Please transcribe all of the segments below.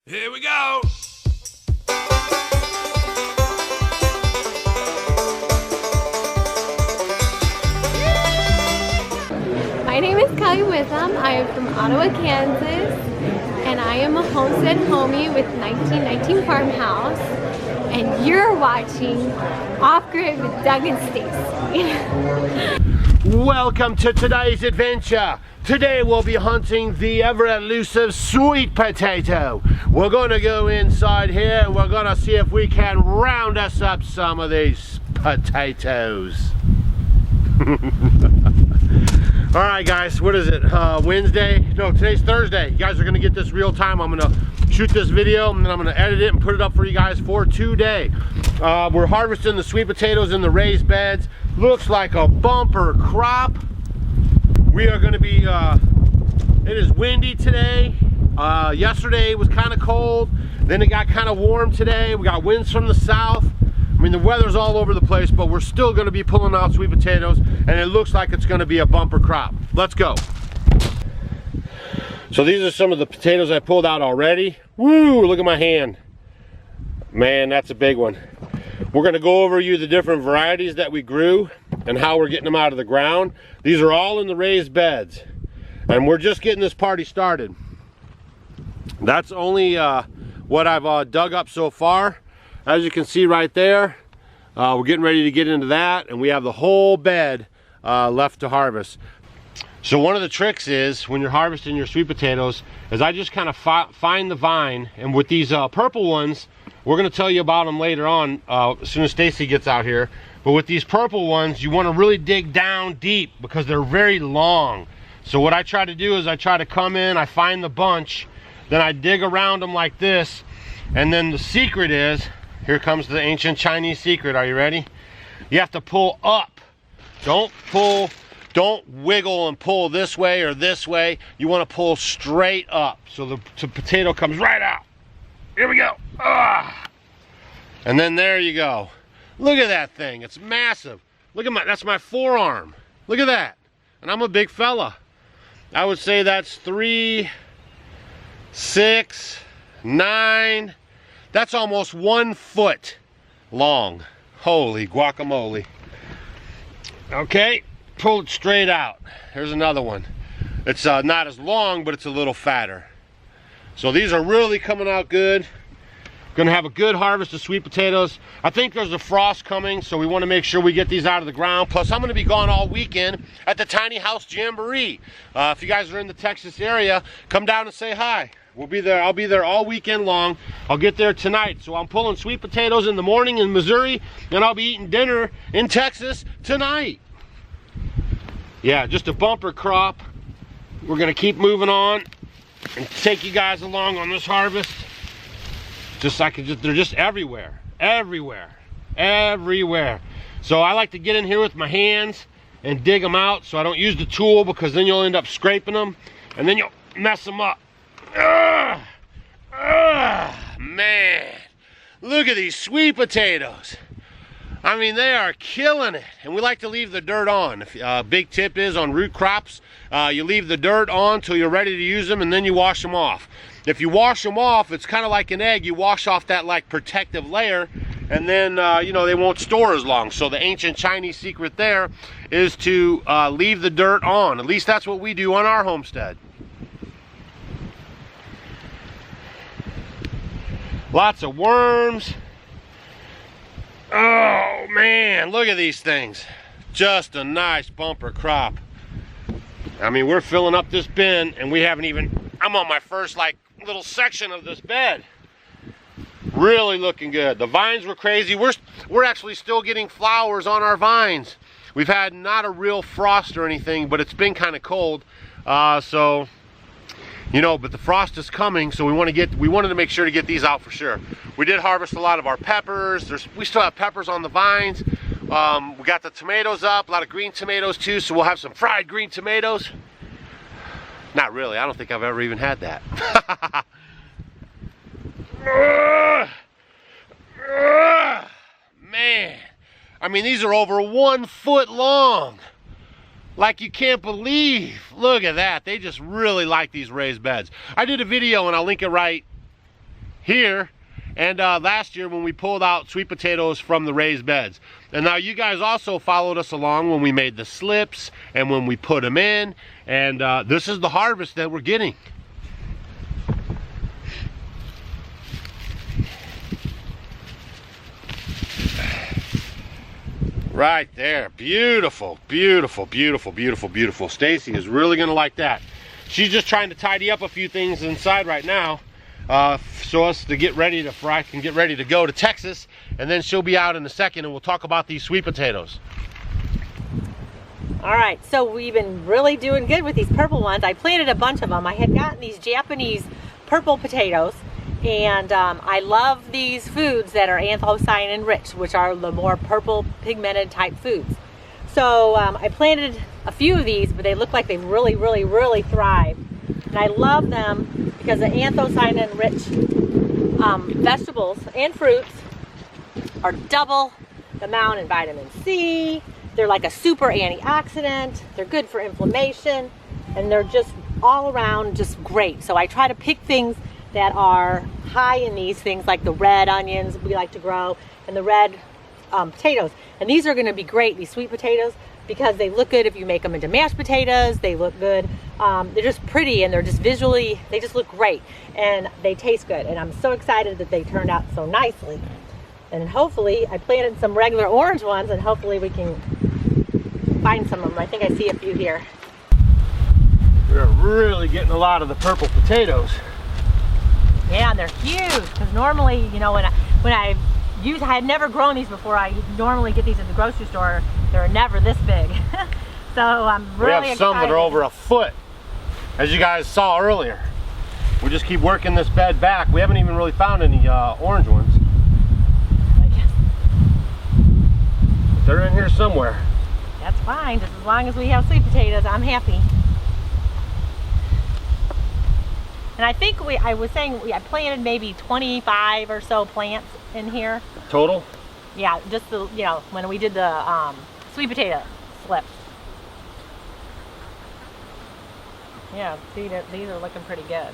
Here we go. My name is Kelly Witham. I am from Ottawa, Kansas, and I am a homestead homie with 1919 Farmhouse. And you're watching Off Grid with Doug and Stacy. Welcome to today's adventure. Today we'll be hunting the ever elusive sweet potato. We're going to go inside here and we're going to see if we can round us up some of these potatoes. All right, guys, what is it? Wednesday? No, today's Thursday. You guys are going to get this real time. I'm going to shoot this video and then I'm going to edit it and put it up for you guys for today. We're harvesting the sweet potatoes in the raised beds. Looks like a bumper crop. We are going to be, it is windy today. Yesterday it was kind of cold. Then it got kind of warm today. We got winds from the south. I mean, the weather's all over the place, but we're still going to be pulling out sweet potatoes, and it looks like it's going to be a bumper crop. Let's go. So these are some of the potatoes I pulled out already. Woo, look at my hand. Man, that's a big one. We're going to go over the different varieties that we grew and how we're getting them out of the ground. These are all in the raised beds, and we're just getting this party started. That's only what I've dug up so far. As you can see right there, we're getting ready to get into that, and we have the whole bed left to harvest. So one of the tricks is when you're harvesting your sweet potatoes is I just kind of find the vine, and with these purple ones, we're going to tell you about them later on as soon as Stacy gets out here. But with these purple ones, you want to really dig down deep because they're very long. So what I try to do is I try to come in, I find the bunch, then I dig around them like this, and then the secret is, here comes the ancient Chinese secret. Are you ready? You have to pull up. Don't wiggle and pull this way or this way. You want to pull straight up so the potato comes right out. Here we go. And then there you go. Look at that thing. It's massive. Look at that's my forearm. Look at that. And I'm a big fella. I would say that's 3, 6, 9. That's almost 1 foot long. Holy guacamole. Okay, pull it straight out. Here's another one. It's not as long, but it's a little fatter. So these are really coming out good. Gonna have a good harvest of sweet potatoes. I think there's a frost coming, so we want to make sure we get these out of the ground. Plus, I'm gonna be gone all weekend at the Tiny House Jamboree. If you guys are in the Texas area, come down and say hi. We'll be there. I'll be there all weekend long. I'll get there tonight. So I'm pulling sweet potatoes in the morning in Missouri, and I'll be eating dinner in Texas tonight. Yeah, just a bumper crop. We're gonna keep moving on and take you guys along on this harvest. They're just everywhere, everywhere, everywhere. So I like to get in here with my hands and dig them out so I don't use the tool, because then you'll end up scraping them and then you'll mess them up. Man, look at these sweet potatoes. I mean, they are killing it. And we like to leave the dirt on. Big tip is on root crops, you leave the dirt on till you're ready to use them, and then you wash them off. If you wash them off, it's kind of like an egg. You wash off that like protective layer, and then you know, they won't store as long. So the ancient Chinese secret there is to leave the dirt on. At least that's what we do on our homestead. Lots of worms. Oh man, look at these things. Just a nice bumper crop. I mean, we're filling up this bin and we haven't even, I'm on my first like little section of this bed. Really looking good. The vines were crazy. We're actually still getting flowers on our vines. We've had not a real frost or anything, but it's been kind of cold. So you know, but the frost is coming, so we wanted to make sure to get these out for sure. We did harvest a lot of our peppers. We still have peppers on the vines. We got the tomatoes up, a lot of green tomatoes too, so we'll have some fried green tomatoes. Not really, I don't think I've ever even had that. Man, I mean, these are over 1 foot long. Like, you can't believe. Look at that. They just really like these raised beds. I did a video, and I'll link it right here and last year when we pulled out sweet potatoes from the raised beds. And now you guys also followed us along when we made the slips and when we put them in, and this is the harvest that we're getting. Right there, beautiful, beautiful, beautiful, beautiful, beautiful. Stacy is really gonna like that. She's just trying to tidy up a few things inside right now, so us to get ready to fry and get ready to go to Texas, and then she'll be out in a second and we'll talk about these sweet potatoes. All right, so we've been really doing good with these purple ones. I planted a bunch of them. I had gotten these Japanese purple potatoes, and I love these foods that are anthocyanin rich, which are the more purple pigmented type foods. So I planted a few of these, but they look like they really, really, really thrive. And I love them because the anthocyanin rich vegetables and fruits are double the amount in vitamin C. They're like a super antioxidant. They're good for inflammation, and they're just all around just great. So I try to pick things that are high in these things, like the red onions we like to grow and the red potatoes. And these are going to be great, these sweet potatoes, because they look good if you make them into mashed potatoes. They look good. They're just pretty, and they're just visually, they just look great, and they taste good. And I'm so excited that they turned out so nicely. And hopefully, I planted some regular orange ones, and hopefully we can find some of them. I think I see a few here. We're really getting a lot of the purple potatoes. Yeah, and they're huge, because normally, you know, when I had never grown these before. I normally get these at the grocery store. They're never this big. So I'm really excited. We have some that are over a foot, as you guys saw earlier. We just keep working this bed back. We haven't even really found any orange ones. They're in here somewhere. That's fine, just as long as we have sweet potatoes, I'm happy. And I think I was saying I planted maybe 25 or so plants in here. Total? Yeah, just the, you know, when we did the sweet potato slips. Yeah, see, these are looking pretty good.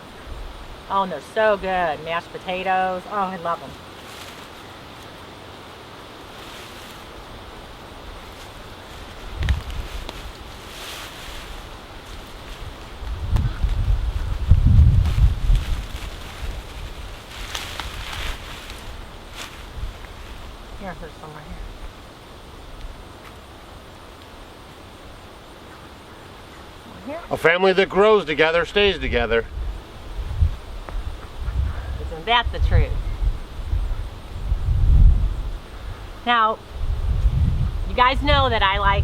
Oh, and they're so good. Mashed potatoes. Oh, I love them. Here, there's some right here. A family that grows together stays together. Isn't that the truth? Now, you guys know that I like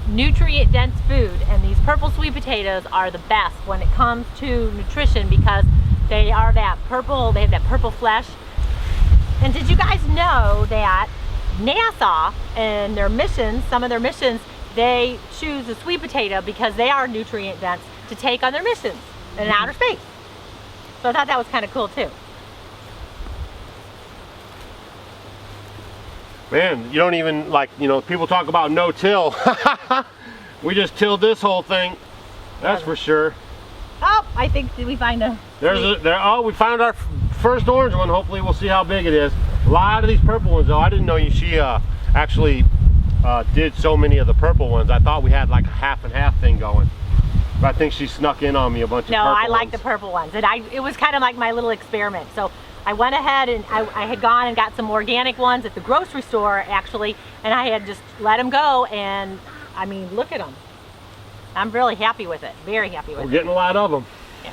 nutrient-dense food, and these purple sweet potatoes are the best when it comes to nutrition because they are that purple, they have that purple flesh. And did you guys know that NASA and their missions, some of their missions, they choose the sweet potato because they are nutrient dense to take on their missions in outer space. So I thought that was kind of cool too. Man, you don't even, like, you know, people talk about no-till. We just tilled this whole thing. That's for sure. Oh, I think, did we find a... Oh, we found our first orange one. Hopefully we'll see how big it is. A lot of these purple ones, though. I didn't know she actually did so many of the purple ones. I thought we had like a half and half thing going. But I think she snuck in on me a bunch of purple ones. No, I like the purple ones. And it was kind of like my little experiment. So I went ahead and I had gone and got some organic ones at the grocery store, actually, and I had just let them go, and I mean, look at them. I'm really happy with it. Very happy with it. We're getting a lot of them. Yeah.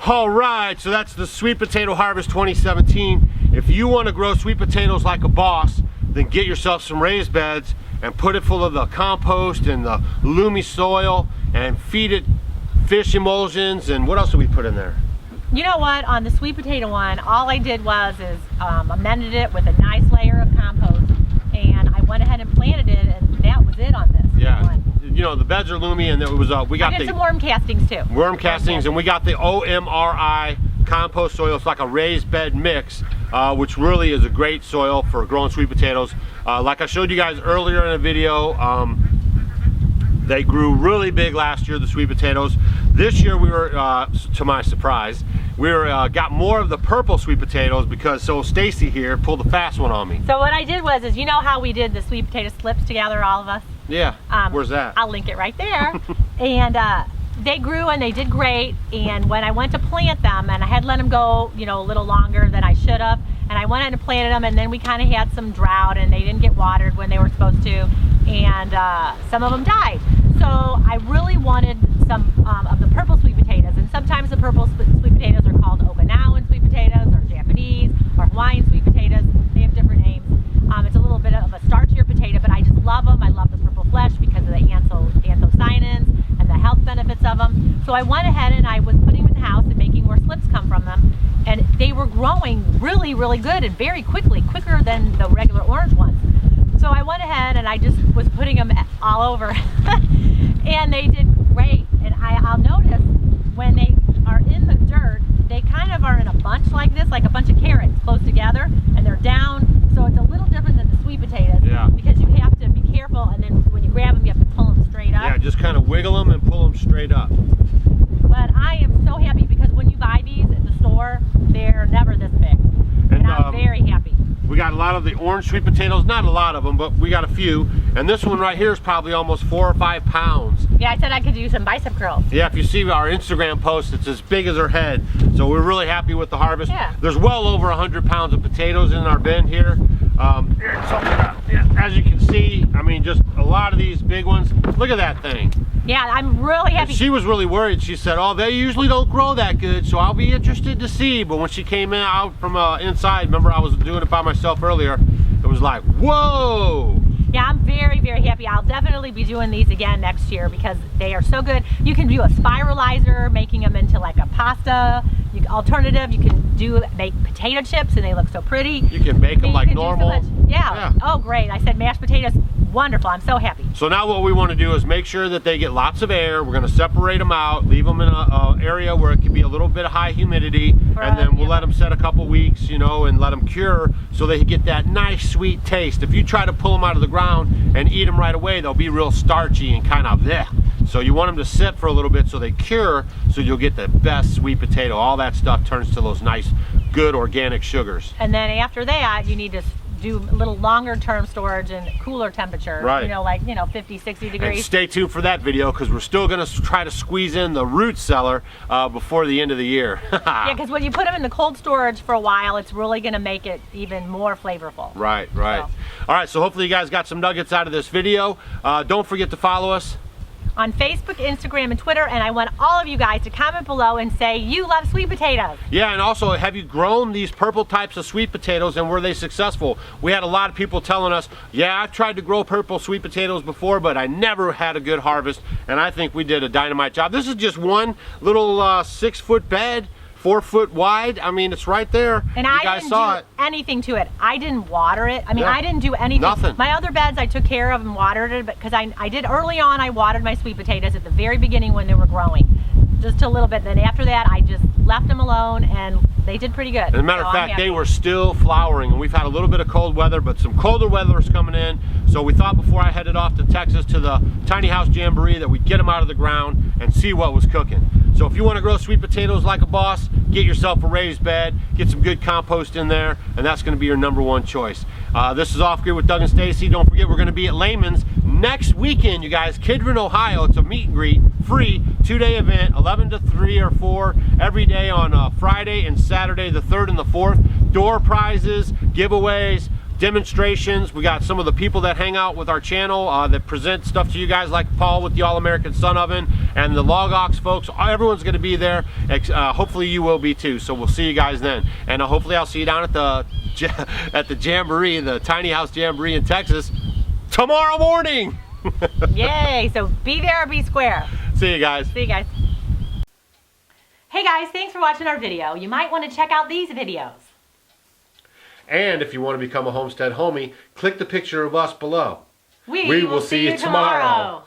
All right, so that's the Sweet Potato Harvest 2017. If you want to grow sweet potatoes like a boss, then get yourself some raised beds and put it full of the compost and the loomy soil and feed it fish emulsions. And what else do we put in there? You know what, on the sweet potato one, all I did was amended it with a nice layer of compost, and I went ahead and planted it, and that was it on this. Yeah, one. You know, the beds are loomy, and it was we got I did some worm castings too. Worm castings, and we got the OMRI compost soil. It's like a raised bed mix, which really is a great soil for growing sweet potatoes. Like I showed you guys earlier in the video, they grew really big last year, the sweet potatoes. This year we were, to my surprise, we got more of the purple sweet potatoes because Stacy here pulled the fast one on me. So what I did was, you know how we did the sweet potato slips together, all of us? Yeah, where's that? I'll link it right there. And they grew and they did great. And when I went to plant them, and I had let them go, you know, a little longer than I should have, and I went in and planted them, and then we kind of had some drought and they didn't get watered when they were supposed to, and some of them died. So I really wanted some of the purple sweet potatoes, and sometimes the purple sweet potatoes are called Okinawan sweet potatoes, or Japanese, or Hawaiian sweet potatoes. They have different names. It's a little bit of a starchier potato, but I just love them. I love the purple flesh because of the anthocyanins and the health benefits of them. So I went ahead and I was putting them in the house and making more slips come from them, and they were growing really, really good and very quickly, quicker than the regular orange ones. So I went ahead and I just was putting them all over and they did great. And I'll notice when they are in the dirt, they kind of are in a bunch like this, like a bunch of carrots close together, and they're down. So it's a little different than the sweet potatoes, yeah, because you have to be careful, and then when you grab them, you have to pull them straight up. Yeah, just kind of wiggle them and pull them straight up. But I am so happy because when you buy these at the store, they're never this big. And I'm very happy. We got a lot of the orange sweet potatoes, not a lot of them, but we got a few. And this one right here is probably almost 4 or 5 pounds. Yeah, I said I could do some bicep curls. Yeah, if you see our Instagram post, it's as big as her head. So we're really happy with the harvest. Yeah. There's well over 100 pounds of potatoes in our bin here. As you can see, I mean, just a lot of these big ones. Look at that thing. Yeah, I'm really happy. And she was really worried. She said, oh, they usually don't grow that good, so I'll be interested to see. But when she came out from inside, remember I was doing it by myself earlier, it was like, whoa. Yeah, I'm very, very happy. I'll definitely be doing these again next year because they are so good. You can do a spiralizer, making them into like a pasta alternative. You can make potato chips and they look so pretty. You can bake them like normal. Yeah. Oh, great. I said mashed potatoes. Wonderful. I'm so happy. So now what we want to do is make sure that they get lots of air. We're going to separate them out, leave them in an area where it can be a little bit of high humidity, and then we'll let them set a couple weeks, you know, and let them cure so they get that nice sweet taste. If you try to pull them out of the ground and eat them right away, they'll be real starchy and kind of bleh. So you want them to sit for a little bit so they cure, so you'll get the best sweet potato. All that stuff turns to those nice, good organic sugars. And then after that, you need to do a little longer term storage and cooler temperature, right? You know, like, you know, 50, 60 degrees. And stay tuned for that video because we're still going to try to squeeze in the root cellar before the end of the year. Yeah, because when you put them in the cold storage for a while, it's really going to make it even more flavorful. Right. So. All right, so hopefully you guys got some nuggets out of this video. Don't forget to follow us on Facebook, Instagram, and Twitter, and I want all of you guys to comment below and say you love sweet potatoes. Yeah, and also, have you grown these purple types of sweet potatoes and were they successful? We had a lot of people telling us, yeah, I've tried to grow purple sweet potatoes before, but I never had a good harvest, and I think we did a dynamite job. This is just one little 6-foot bed, 4 foot wide. I mean, it's right there. And you I guys didn't saw do it. anything to it. I didn't water it. I mean, yeah. I didn't do anything. Nothing. My other beds I took care of and watered it, but because I did early on, I watered my sweet potatoes at the very beginning when they were growing. Just a little bit. Then after that, I just left them alone and they did pretty good. As a matter of fact, they were still flowering, and we've had a little bit of cold weather, but some colder weather is coming in. So we thought before I headed off to Texas to the Tiny House Jamboree that we'd get them out of the ground and see what was cooking. So if you want to grow sweet potatoes like a boss, get yourself a raised bed, get some good compost in there, and that's going to be your #1 choice. This is Off Grid with Doug and Stacy. Don't forget, we're going to be at LEHMAN'S next weekend, you guys. KIDRON, Ohio. It's a meet and greet, free 2-day event, 11 to 3 or 4 every day on Friday and Saturday, the 3rd and the 4th. Door prizes, giveaways, demonstrations. We got some of the people that hang out with our channel that present stuff to you guys, like Paul with the All-American Sun Oven and the Log Ox folks. Everyone's going to be there. Hopefully you will be too. So we'll see you guys then. And hopefully I'll see you down at the Jamboree, the Tiny House Jamboree in Texas tomorrow morning. Yay! So be there or be square. See you guys. See you guys. Hey guys, thanks for watching our video. You might want to check out these videos. And if you want to become a Homestead Homie, click the picture of us below. We will see you tomorrow.